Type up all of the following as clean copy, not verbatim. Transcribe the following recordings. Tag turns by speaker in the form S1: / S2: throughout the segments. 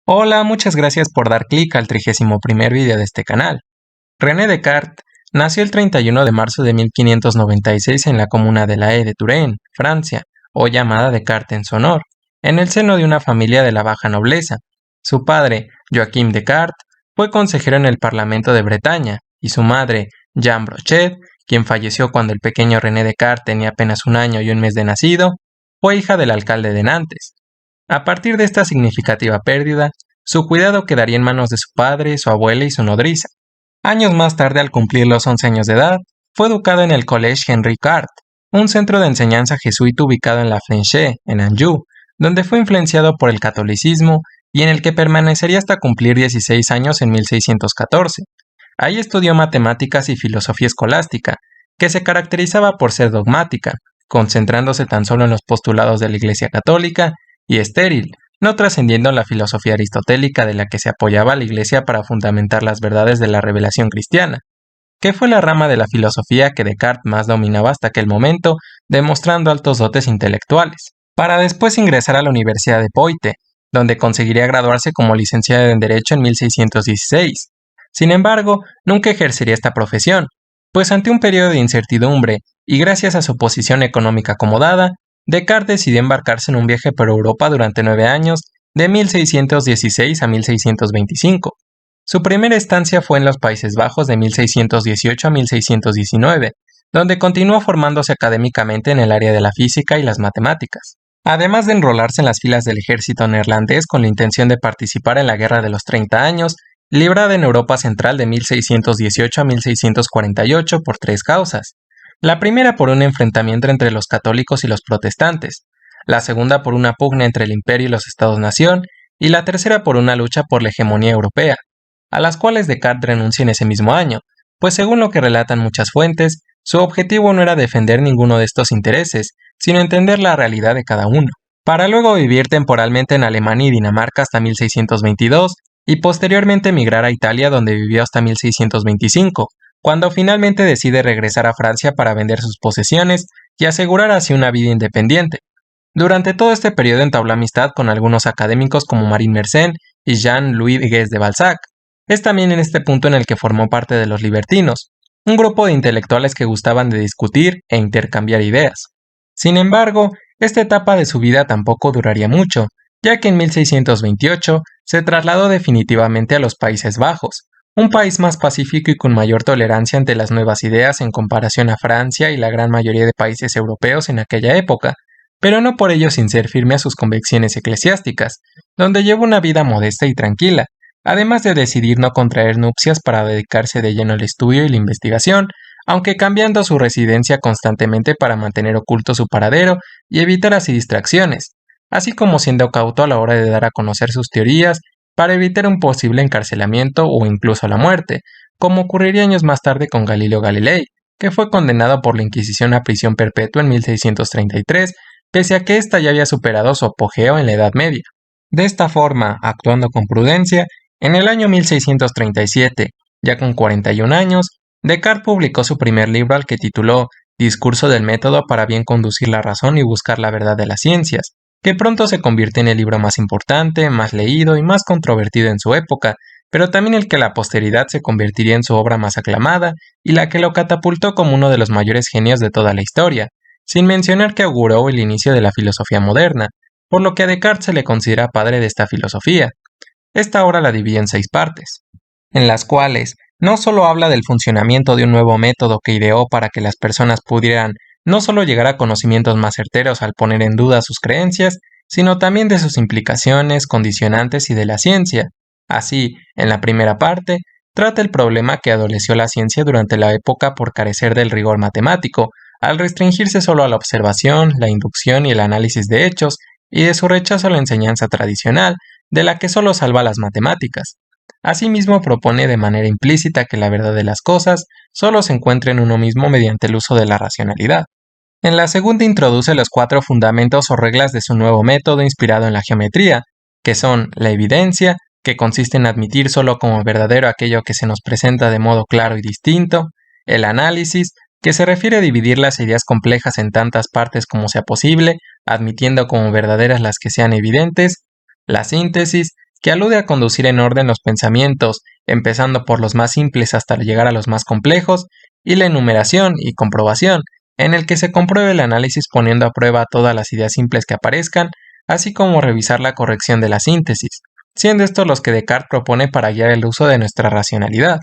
S1: Hola, muchas gracias por dar clic al 31º video de este canal. René Descartes nació el 31 de marzo de 1596 en la comuna de La Haye de Touraine, Francia, o llamada Descartes en su honor, en el seno de una familia de la baja nobleza. Su padre, Joachim Descartes, fue consejero en el Parlamento de Bretaña, y su madre, Jeanne Brochet, quien falleció cuando el pequeño René Descartes tenía apenas un año y un mes de nacido, fue hija del alcalde de Nantes. A partir de esta significativa pérdida, su cuidado quedaría en manos de su padre, su abuela y su nodriza. Años más tarde, al cumplir los 11 años de edad, fue educado en el Collège Henri Cart, un centro de enseñanza jesuita ubicado en La Fléche, en Anjou, donde fue influenciado por el catolicismo y en el que permanecería hasta cumplir 16 años en 1614. Ahí estudió matemáticas y filosofía escolástica, que se caracterizaba por ser dogmática, concentrándose tan solo en los postulados de la Iglesia Católica, y estéril, no trascendiendo la filosofía aristotélica de la que se apoyaba la Iglesia para fundamentar las verdades de la revelación cristiana, que fue la rama de la filosofía que Descartes más dominaba hasta aquel momento, demostrando altos dotes intelectuales, para después ingresar a la Universidad de Poitiers, donde conseguiría graduarse como licenciado en Derecho en 1616. Sin embargo, nunca ejercería esta profesión, pues ante un periodo de incertidumbre y gracias a su posición económica acomodada, Descartes decidió embarcarse en un viaje por Europa durante 9 años, de 1616 a 1625. Su primera estancia fue en los Países Bajos de 1618 a 1619, donde continuó formándose académicamente en el área de la física y las matemáticas, además de enrolarse en las filas del ejército neerlandés con la intención de participar en la Guerra de los 30 años, librada en Europa Central de 1618 a 1648 por 3 causas. La primera por un enfrentamiento entre los católicos y los protestantes, la segunda por una pugna entre el imperio y los estados-nación, y la tercera por una lucha por la hegemonía europea, a las cuales Descartes renuncia en ese mismo año, pues según lo que relatan muchas fuentes, su objetivo no era defender ninguno de estos intereses, sino entender la realidad de cada uno, para luego vivir temporalmente en Alemania y Dinamarca hasta 1622, y posteriormente emigrar a Italia donde vivió hasta 1625, cuando finalmente decide regresar a Francia para vender sus posesiones y asegurar así una vida independiente. Durante todo este periodo entabló amistad con algunos académicos como Marin Mersenne y Jean-Louis Guès de Balzac. Es también en este punto en el que formó parte de los libertinos, un grupo de intelectuales que gustaban de discutir e intercambiar ideas. Sin embargo, esta etapa de su vida tampoco duraría mucho, ya que en 1628 se trasladó definitivamente a los Países Bajos, un país más pacífico y con mayor tolerancia ante las nuevas ideas en comparación a Francia y la gran mayoría de países europeos en aquella época, pero no por ello sin ser firme a sus convicciones eclesiásticas, donde lleva una vida modesta y tranquila, además de decidir no contraer nupcias para dedicarse de lleno al estudio y la investigación, aunque cambiando su residencia constantemente para mantener oculto su paradero y evitar así distracciones, así como siendo cauto a la hora de dar a conocer sus teorías para evitar un posible encarcelamiento o incluso la muerte, como ocurriría años más tarde con Galileo Galilei, que fue condenado por la Inquisición a prisión perpetua en 1633, pese a que ésta ya había superado su apogeo en la Edad Media. De esta forma, actuando con prudencia, en el año 1637, ya con 41 años, Descartes publicó su primer libro al que tituló Discurso del método para bien conducir la razón y buscar la verdad de las ciencias, que pronto se convirtió en el libro más importante, más leído y más controvertido en su época, pero también el que la posteridad se convertiría en su obra más aclamada y la que lo catapultó como uno de los mayores genios de toda la historia, sin mencionar que auguró el inicio de la filosofía moderna, por lo que a Descartes se le considera padre de esta filosofía. Esta obra la divide en 6 partes, en las cuales no solo habla del funcionamiento de un nuevo método que ideó para que las personas pudieran no solo llegar a conocimientos más certeros al poner en duda sus creencias, sino también de sus implicaciones, condicionantes y de la ciencia. Así, en la primera parte, trata el problema que adoleció la ciencia durante la época por carecer del rigor matemático, al restringirse solo a la observación, la inducción y el análisis de hechos, y de su rechazo a la enseñanza tradicional, de la que solo salva las matemáticas. Asimismo, propone de manera implícita que la verdad de las cosas solo se encuentra en uno mismo mediante el uso de la racionalidad. En la segunda introduce los 4 fundamentos o reglas de su nuevo método inspirado en la geometría, que son la evidencia, que consiste en admitir solo como verdadero aquello que se nos presenta de modo claro y distinto, el análisis, que se refiere a dividir las ideas complejas en tantas partes como sea posible, admitiendo como verdaderas las que sean evidentes, la síntesis, que alude a conducir en orden los pensamientos, empezando por los más simples hasta llegar a los más complejos, y la enumeración y comprobación, en el que se compruebe el análisis poniendo a prueba todas las ideas simples que aparezcan, así como revisar la corrección de la síntesis, siendo estos los que Descartes propone para guiar el uso de nuestra racionalidad,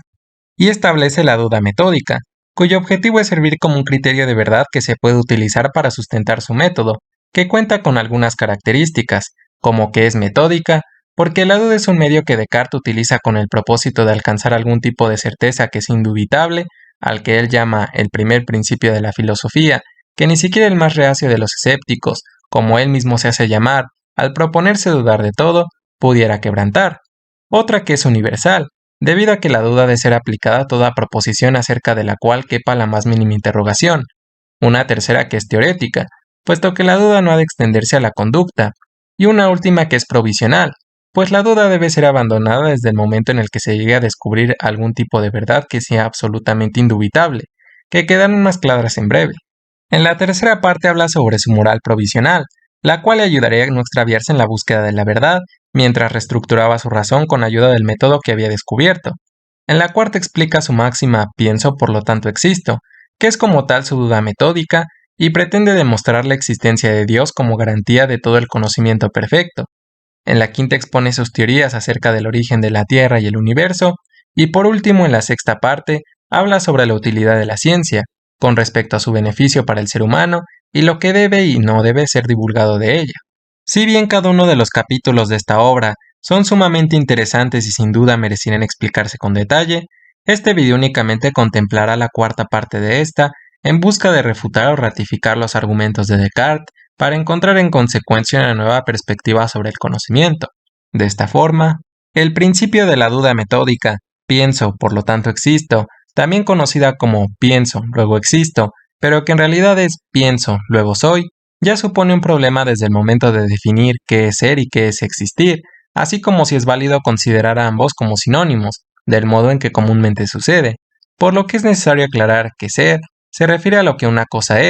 S1: y establece la duda metódica, cuyo objetivo es servir como un criterio de verdad que se puede utilizar para sustentar su método, que cuenta con algunas características, como que es metódica, porque la duda es un medio que Descartes utiliza con el propósito de alcanzar algún tipo de certeza que es indubitable, al que él llama el primer principio de la filosofía, que ni siquiera el más reacio de los escépticos, como él mismo se hace llamar, al proponerse dudar de todo, pudiera quebrantar. Otra que es universal, debido a que la duda debe ser aplicada a toda proposición acerca de la cual quepa la más mínima interrogación. Una tercera que es teorética, puesto que la duda no ha de extenderse a la conducta. Y una última que es provisional, pues la duda debe ser abandonada desde el momento en el que se llegue a descubrir algún tipo de verdad que sea absolutamente indubitable, que quedarán más claras en breve. En la tercera parte habla sobre su moral provisional, la cual le ayudaría a no extraviarse en la búsqueda de la verdad, mientras reestructuraba su razón con ayuda del método que había descubierto. En la cuarta explica su máxima pienso, por lo tanto existo, que es como tal su duda metódica, y pretende demostrar la existencia de Dios como garantía de todo el conocimiento perfecto. En la quinta expone sus teorías acerca del origen de la Tierra y el universo, y por último en la sexta parte habla sobre la utilidad de la ciencia, con respecto a su beneficio para el ser humano y lo que debe y no debe ser divulgado de ella. Si bien cada uno de los capítulos de esta obra son sumamente interesantes y sin duda merecieran explicarse con detalle, este video únicamente contemplará la cuarta parte de esta en busca de refutar o ratificar los argumentos de Descartes para encontrar en consecuencia una nueva perspectiva sobre el conocimiento. De esta forma, el principio de la duda metódica, pienso, por lo tanto existo, también conocida como pienso, luego existo, pero que en realidad es pienso, luego soy, ya supone un problema desde el momento de definir qué es ser y qué es existir, así como si es válido considerar a ambos como sinónimos, del modo en que comúnmente sucede, por lo que es necesario aclarar que ser se refiere a lo que una cosa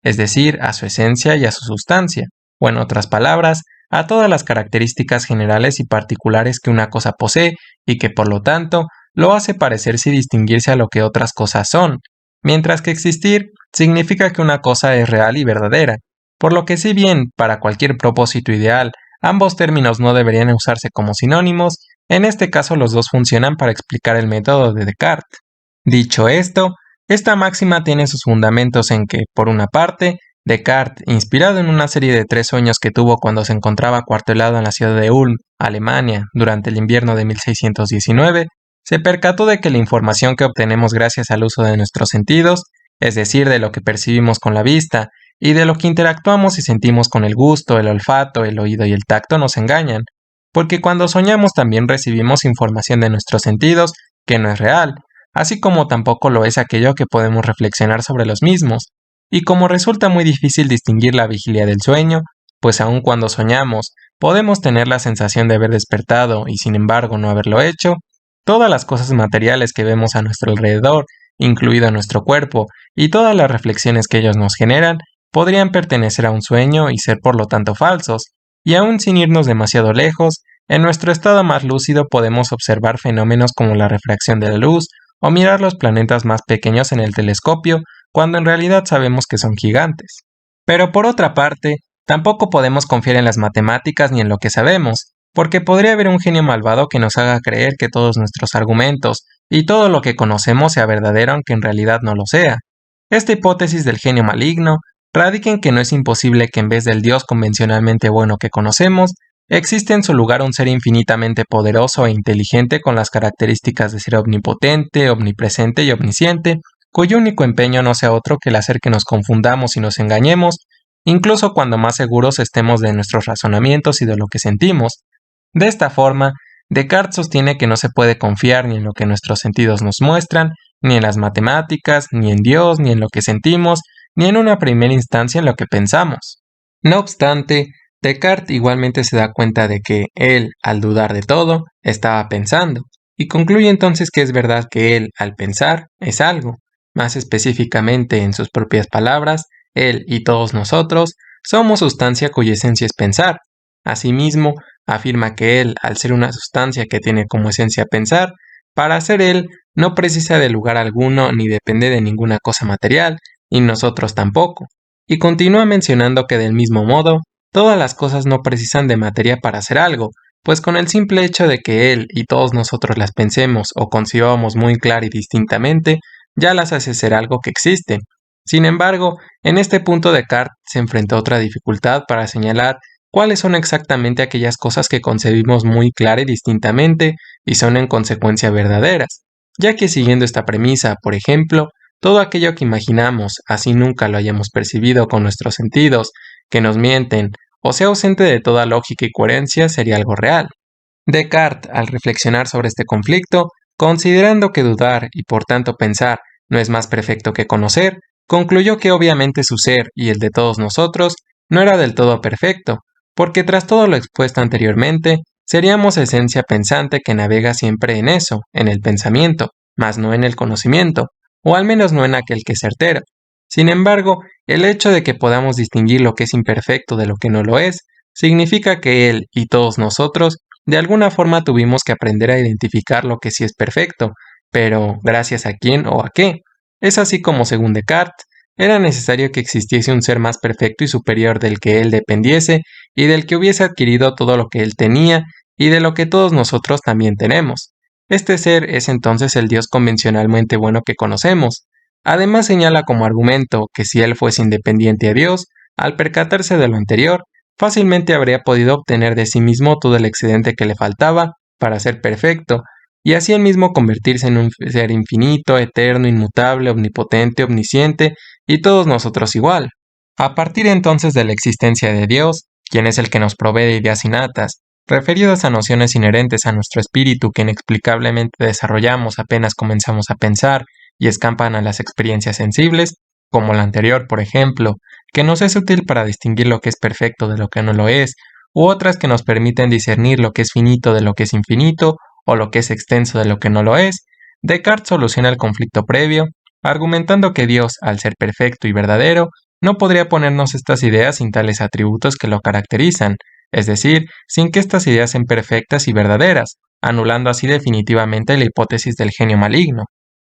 S1: es decir, a su esencia y a su sustancia, o en otras palabras, a todas las características generales y particulares que una cosa posee y que por lo tanto lo hace parecerse y distinguirse a lo que otras cosas son, mientras que existir significa que una cosa es real y verdadera, por lo que si bien para cualquier propósito ideal ambos términos no deberían usarse como sinónimos, en este caso los dos funcionan para explicar el método de Descartes. Dicho esto, esta máxima tiene sus fundamentos en que, por una parte, Descartes, inspirado en una serie de 3 sueños que tuvo cuando se encontraba acuartelado en la ciudad de Ulm, Alemania, durante el invierno de 1619, se percató de que la información que obtenemos gracias al uso de nuestros sentidos, es decir, de lo que percibimos con la vista, y de lo que interactuamos y sentimos con el gusto, el olfato, el oído y el tacto, nos engañan, porque cuando soñamos también recibimos información de nuestros sentidos que no es real, así como tampoco lo es aquello que podemos reflexionar sobre los mismos, y como resulta muy difícil distinguir la vigilia del sueño, pues aun cuando soñamos, podemos tener la sensación de haber despertado y sin embargo no haberlo hecho, todas las cosas materiales que vemos a nuestro alrededor, incluido nuestro cuerpo, y todas las reflexiones que ellos nos generan, podrían pertenecer a un sueño y ser por lo tanto falsos, y aun sin irnos demasiado lejos, en nuestro estado más lúcido podemos observar fenómenos como la refracción de la luz, o mirar los planetas más pequeños en el telescopio, cuando en realidad sabemos que son gigantes. Pero por otra parte, tampoco podemos confiar en las matemáticas ni en lo que sabemos, porque podría haber un genio malvado que nos haga creer que todos nuestros argumentos y todo lo que conocemos sea verdadero aunque en realidad no lo sea. Esta hipótesis del genio maligno radica en que no es imposible que en vez del Dios convencionalmente bueno que conocemos, existe en su lugar un ser infinitamente poderoso e inteligente con las características de ser omnipotente, omnipresente y omnisciente, cuyo único empeño no sea otro que el hacer que nos confundamos y nos engañemos, incluso cuando más seguros estemos de nuestros razonamientos y de lo que sentimos. De esta forma, Descartes sostiene que no se puede confiar ni en lo que nuestros sentidos nos muestran, ni en las matemáticas, ni en Dios, ni en lo que sentimos, ni en una primera instancia en lo que pensamos. No obstante, Descartes igualmente se da cuenta de que él, al dudar de todo, estaba pensando, y concluye entonces que es verdad que él, al pensar, es algo. Más específicamente, en sus propias palabras, él y todos nosotros somos sustancia cuya esencia es pensar. Asimismo, Afirma que él, al ser una sustancia que tiene como esencia pensar, para ser él no precisa de lugar alguno ni depende de ninguna cosa material, y nosotros tampoco. Y continúa mencionando que del mismo modo, todas las cosas no precisan de materia para hacer algo, pues con el simple hecho de que él y todos nosotros las pensemos o concibamos muy clara y distintamente, ya las hace ser algo que existe. Sin embargo, en este punto Descartes se enfrentó a otra dificultad para señalar cuáles son exactamente aquellas cosas que concebimos muy clara y distintamente y son en consecuencia verdaderas, ya que siguiendo esta premisa, por ejemplo, todo aquello que imaginamos, así nunca lo hayamos percibido con nuestros sentidos, que nos mienten, o sea ausente de toda lógica y coherencia, sería algo real. Descartes, al reflexionar sobre este conflicto, considerando que dudar y por tanto pensar no es más perfecto que conocer, concluyó que obviamente su ser y el de todos nosotros no era del todo perfecto, porque tras todo lo expuesto anteriormente, seríamos esencia pensante que navega siempre en eso, en el pensamiento, mas no en el conocimiento, o al menos no en aquel que es certero. Sin embargo, el hecho de que podamos distinguir lo que es imperfecto de lo que no lo es, significa que él y todos nosotros de alguna forma tuvimos que aprender a identificar lo que sí es perfecto, pero ¿gracias a quién o a qué? Es así como, según Descartes, era necesario que existiese un ser más perfecto y superior del que él dependiese y del que hubiese adquirido todo lo que él tenía y de lo que todos nosotros también tenemos. Este ser es entonces el Dios convencionalmente bueno que conocemos. Además señala como argumento que si él fuese independiente a Dios, al percatarse de lo anterior, fácilmente habría podido obtener de sí mismo todo el excedente que le faltaba para ser perfecto, y así él mismo convertirse en un ser infinito, eterno, inmutable, omnipotente, omnisciente, y todos nosotros igual. A partir entonces de la existencia de Dios, quien es el que nos provee de ideas innatas, referidas a nociones inherentes a nuestro espíritu que inexplicablemente desarrollamos apenas comenzamos a pensar y escapan a las experiencias sensibles, como la anterior, por ejemplo, que nos es útil para distinguir lo que es perfecto de lo que no lo es, u otras que nos permiten discernir lo que es finito de lo que es infinito, o lo que es extenso de lo que no lo es, Descartes soluciona el conflicto previo, argumentando que Dios, al ser perfecto y verdadero, no podría ponernos estas ideas sin tales atributos que lo caracterizan, es decir, sin que estas ideas sean perfectas y verdaderas, anulando así definitivamente la hipótesis del genio maligno.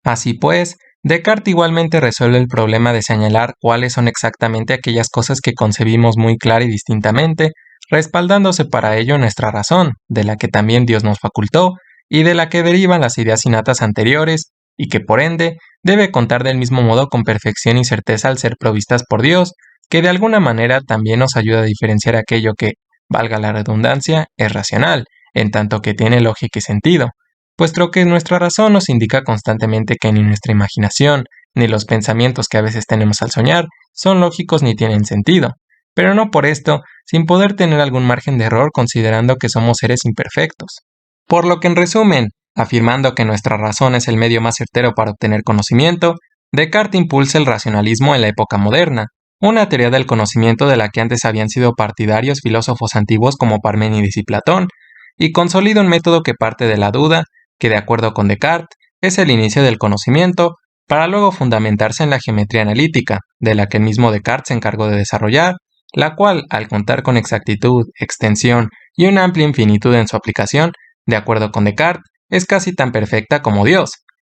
S1: Así pues, Descartes igualmente resuelve el problema de señalar cuáles son exactamente aquellas cosas que concebimos muy clara y distintamente, respaldándose para ello nuestra razón, de la que también Dios nos facultó, y de la que derivan las ideas innatas anteriores, y que por ende debe contar del mismo modo con perfección y certeza al ser provistas por Dios, que de alguna manera también nos ayuda a diferenciar aquello que, valga la redundancia, es racional, en tanto que tiene lógica y sentido, puesto que nuestra razón nos indica constantemente que ni nuestra imaginación, ni los pensamientos que a veces tenemos al soñar, son lógicos ni tienen sentido, pero no por esto, sin poder tener algún margen de error considerando que somos seres imperfectos. Por lo que en resumen, afirmando que nuestra razón es el medio más certero para obtener conocimiento, Descartes impulsa el racionalismo en la época moderna, una teoría del conocimiento de la que antes habían sido partidarios filósofos antiguos como Parménides y Platón, y consolida un método que parte de la duda, que de acuerdo con Descartes, es el inicio del conocimiento, para luego fundamentarse en la geometría analítica, de la que el mismo Descartes se encargó de desarrollar, la cual, al contar con exactitud, extensión y una amplia infinitud en su aplicación, de acuerdo con Descartes, es casi tan perfecta como Dios,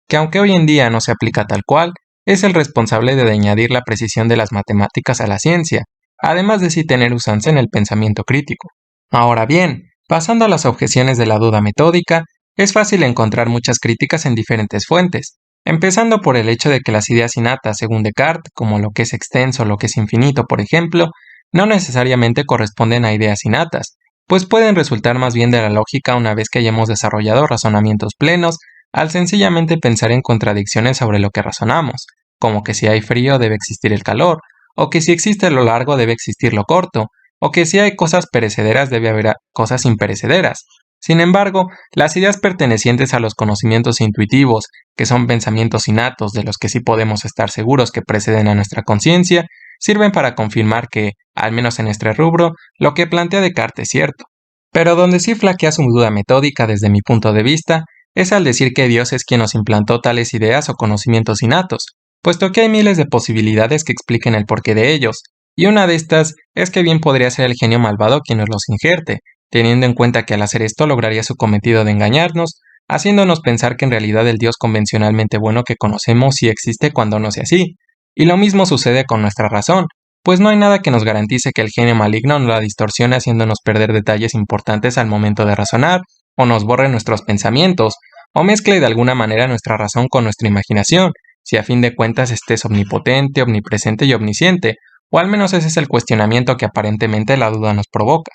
S1: que aunque hoy en día no se aplica tal cual, es el responsable de añadir la precisión de las matemáticas a la ciencia, además de sí tener usanza en el pensamiento crítico. Ahora bien, pasando a las objeciones de la duda metódica, es fácil encontrar muchas críticas en diferentes fuentes, empezando por el hecho de que las ideas innatas, según Descartes, como lo que es extenso o lo que es infinito, por ejemplo, no necesariamente corresponden a ideas innatas, pues pueden resultar más bien de la lógica una vez que hayamos desarrollado razonamientos plenos, al sencillamente pensar en contradicciones sobre lo que razonamos, como que si hay frío debe existir el calor, o que si existe lo largo debe existir lo corto, o que si hay cosas perecederas debe haber cosas imperecederas. Sin embargo, las ideas pertenecientes a los conocimientos intuitivos, que son pensamientos innatos de los que sí podemos estar seguros que preceden a nuestra conciencia, sirven para confirmar que, al menos en este rubro, lo que plantea Descartes es cierto. Pero donde sí flaquea su duda metódica desde mi punto de vista, es al decir que Dios es quien nos implantó tales ideas o conocimientos innatos, puesto que hay miles de posibilidades que expliquen el porqué de ellos, y una de estas es que bien podría ser el genio malvado quien nos los injerte, teniendo en cuenta que al hacer esto lograría su cometido de engañarnos, haciéndonos pensar que en realidad el Dios convencionalmente bueno que conocemos sí existe cuando no sea así. Y lo mismo sucede con nuestra razón, pues no hay nada que nos garantice que el genio maligno no la distorsione haciéndonos perder detalles importantes al momento de razonar, o nos borre nuestros pensamientos, o mezcle de alguna manera nuestra razón con nuestra imaginación, si a fin de cuentas este es omnipotente, omnipresente y omnisciente, o al menos ese es el cuestionamiento que aparentemente la duda nos provoca.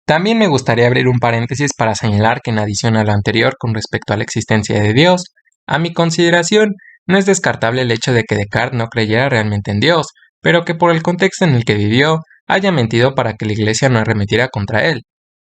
S1: También me gustaría abrir un paréntesis para señalar que en adición a lo anterior con respecto a la existencia de Dios, a mi consideración, no es descartable el hecho de que Descartes no creyera realmente en Dios, pero que por el contexto en el que vivió, haya mentido para que la Iglesia no arremetiera contra él.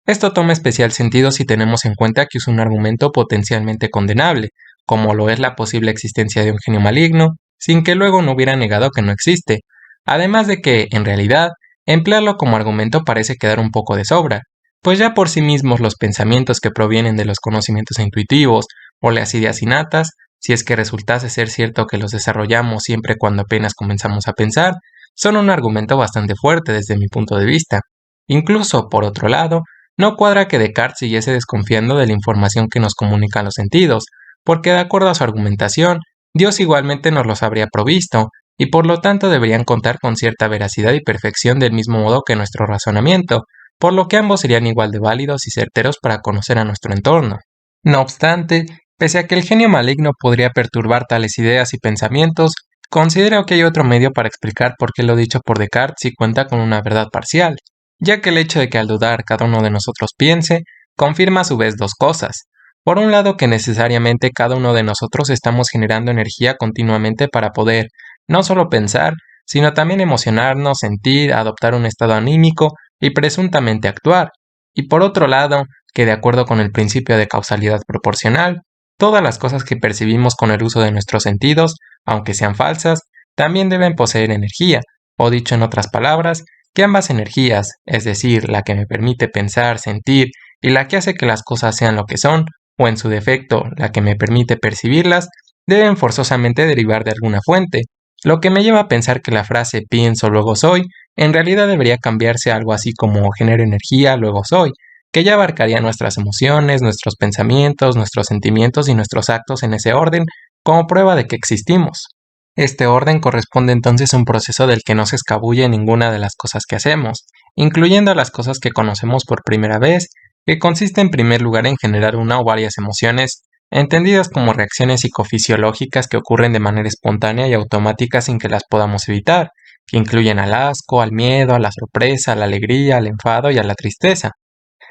S1: Esto toma especial sentido si tenemos en cuenta que es un argumento potencialmente condenable, como lo es la posible existencia de un genio maligno, sin que luego no hubiera negado que no existe, además de que, en realidad, emplearlo como argumento parece quedar un poco de sobra, pues ya por sí mismos los pensamientos que provienen de los conocimientos intuitivos o las ideas innatas, si es que resultase ser cierto que los desarrollamos siempre cuando apenas comenzamos a pensar, son un argumento bastante fuerte desde mi punto de vista. Incluso, por otro lado, no cuadra que Descartes siguiese desconfiando de la información que nos comunican los sentidos, porque de acuerdo a su argumentación, Dios igualmente nos los habría provisto, y por lo tanto deberían contar con cierta veracidad y perfección del mismo modo que nuestro razonamiento, por lo que ambos serían igual de válidos y certeros para conocer a nuestro entorno. No obstante, pese a que el genio maligno podría perturbar tales ideas y pensamientos, considero que hay otro medio para explicar por qué lo dicho por Descartes sí cuenta con una verdad parcial, ya que el hecho de que al dudar cada uno de nosotros piense, confirma a su vez dos cosas. Por un lado, que necesariamente cada uno de nosotros estamos generando energía continuamente para poder no solo pensar, sino también emocionarnos, sentir, adoptar un estado anímico y presuntamente actuar. Y por otro lado, que de acuerdo con el principio de causalidad proporcional, todas las cosas que percibimos con el uso de nuestros sentidos, aunque sean falsas, también deben poseer energía, o dicho en otras palabras, que ambas energías, es decir, la que me permite pensar, sentir y la que hace que las cosas sean lo que son, o en su defecto, la que me permite percibirlas, deben forzosamente derivar de alguna fuente, lo que me lleva a pensar que la frase pienso luego soy en realidad debería cambiarse a algo así como genero energía luego soy, que ya abarcaría nuestras emociones, nuestros pensamientos, nuestros sentimientos y nuestros actos en ese orden como prueba de que existimos. Este orden corresponde entonces a un proceso del que no se escabulle ninguna de las cosas que hacemos, incluyendo las cosas que conocemos por primera vez, que consiste en primer lugar en generar una o varias emociones, entendidas como reacciones psicofisiológicas que ocurren de manera espontánea y automática sin que las podamos evitar, que incluyen al asco, al miedo, a la sorpresa, a la alegría, al enfado y a la tristeza.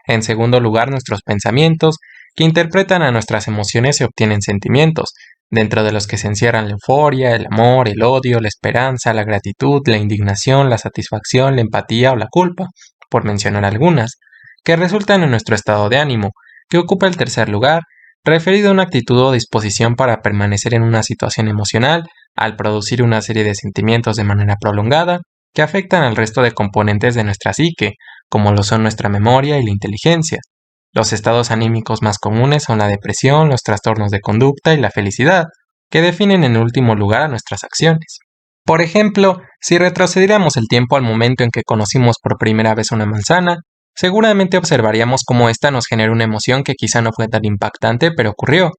S1: En segundo lugar, nuestros pensamientos, que interpretan a nuestras emociones y obtienen sentimientos, dentro de los que se encierran la euforia, el amor, el odio, la esperanza, la gratitud, la indignación, la satisfacción, la empatía o la culpa, por mencionar algunas, que resultan en nuestro estado de ánimo, que ocupa el tercer lugar, referido a una actitud o disposición para permanecer en una situación emocional al producir una serie de sentimientos de manera prolongada que afectan al resto de componentes de nuestra psique, como lo son nuestra memoria y la inteligencia. Los estados anímicos más comunes son la depresión, los trastornos de conducta y la felicidad, que definen en último lugar a nuestras acciones. Por ejemplo, si retrocediéramos el tiempo al momento en que conocimos por primera vez una manzana, seguramente observaríamos cómo ésta nos genera una emoción que quizá no fue tan impactante, pero ocurrió.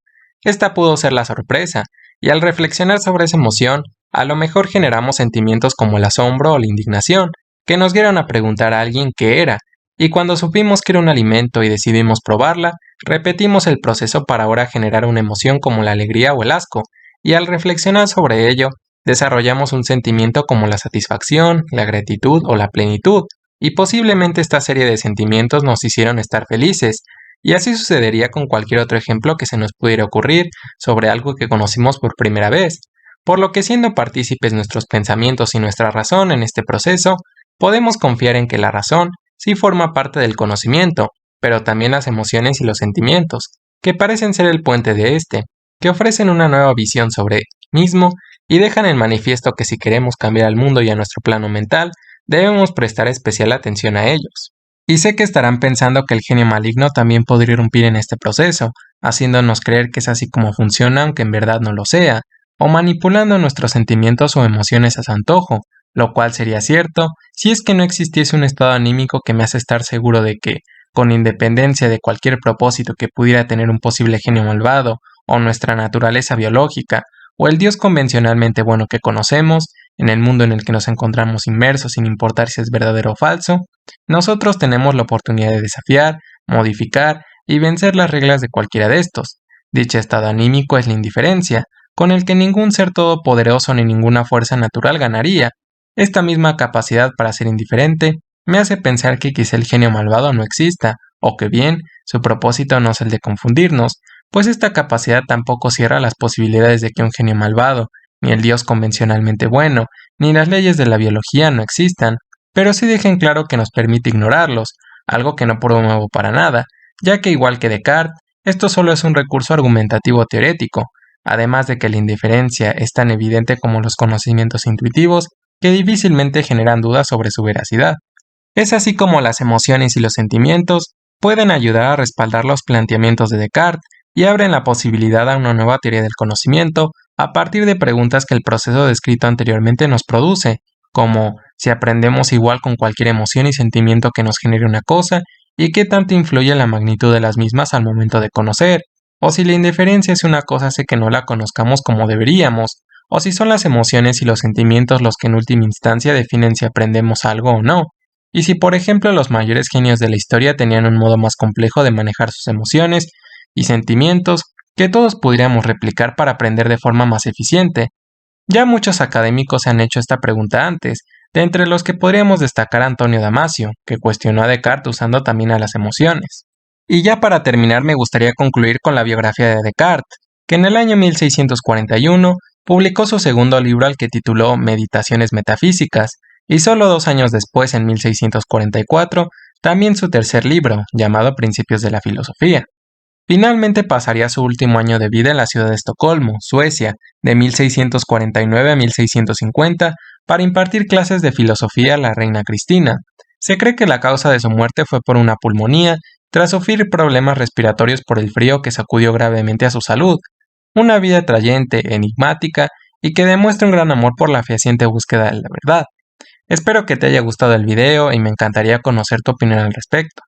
S1: Esta pudo ser la sorpresa, y al reflexionar sobre esa emoción, a lo mejor generamos sentimientos como el asombro o la indignación, que nos dieron a preguntar a alguien qué era, y cuando supimos que era un alimento y decidimos probarla, repetimos el proceso para ahora generar una emoción como la alegría o el asco, y al reflexionar sobre ello, desarrollamos un sentimiento como la satisfacción, la gratitud o la plenitud, y posiblemente esta serie de sentimientos nos hicieron estar felices, y así sucedería con cualquier otro ejemplo que se nos pudiera ocurrir sobre algo que conocimos por primera vez, por lo que siendo partícipes nuestros pensamientos y nuestra razón en este proceso, podemos confiar en que la razón sí forma parte del conocimiento, pero también las emociones y los sentimientos, que parecen ser el puente de este, que ofrecen una nueva visión sobre mismo y dejan en manifiesto que si queremos cambiar al mundo y a nuestro plano mental, debemos prestar especial atención a ellos. Y sé que estarán pensando que el genio maligno también podría irrumpir en este proceso, haciéndonos creer que es así como funciona aunque en verdad no lo sea, o manipulando nuestros sentimientos o emociones a su antojo, lo cual sería cierto si es que no existiese un estado anímico que me hace estar seguro de que, con independencia de cualquier propósito que pudiera tener un posible genio malvado, o nuestra naturaleza biológica, o el Dios convencionalmente bueno que conocemos, en el mundo en el que nos encontramos inmersos sin importar si es verdadero o falso, nosotros tenemos la oportunidad de desafiar, modificar y vencer las reglas de cualquiera de estos. Dicho estado anímico es la indiferencia, con el que ningún ser todopoderoso ni ninguna fuerza natural ganaría. Esta misma capacidad para ser indiferente me hace pensar que quizá el genio malvado no exista, o que bien, su propósito no es el de confundirnos, pues esta capacidad tampoco cierra las posibilidades de que un genio malvado, ni el Dios convencionalmente bueno, ni las leyes de la biología no existan, pero sí dejen claro que nos permite ignorarlos, algo que no promuevo para nada, ya que igual que Descartes, esto solo es un recurso argumentativo teórico, además de que la indiferencia es tan evidente como los conocimientos intuitivos que difícilmente generan dudas sobre su veracidad. Es así como las emociones y los sentimientos pueden ayudar a respaldar los planteamientos de Descartes y abren la posibilidad a una nueva teoría del conocimiento a partir de preguntas que el proceso descrito anteriormente nos produce, como si aprendemos igual con cualquier emoción y sentimiento que nos genere una cosa y qué tanto influye la magnitud de las mismas al momento de conocer, o si la indiferencia es una cosa hace que no la conozcamos como deberíamos, o si son las emociones y los sentimientos los que en última instancia definen si aprendemos algo o no. Y si por ejemplo los mayores genios de la historia tenían un modo más complejo de manejar sus emociones y sentimientos que todos podríamos replicar para aprender de forma más eficiente. Ya muchos académicos se han hecho esta pregunta antes, de entre los que podríamos destacar a Antonio Damasio, que cuestionó a Descartes usando también a las emociones. Y ya para terminar me gustaría concluir con la biografía de Descartes, que en el año 1641 publicó su segundo libro al que tituló Meditaciones Metafísicas, y solo 2 años después, en 1644, también su tercer libro, llamado Principios de la Filosofía. Finalmente pasaría su último año de vida en la ciudad de Estocolmo, Suecia, de 1649 a 1650, para impartir clases de filosofía a la reina Cristina. Se cree que la causa de su muerte fue por una pulmonía, tras sufrir problemas respiratorios por el frío que sacudió gravemente a su salud. Una vida atrayente, enigmática, y que demuestra un gran amor por la fehaciente búsqueda de la verdad. Espero que te haya gustado el video y me encantaría conocer tu opinión al respecto.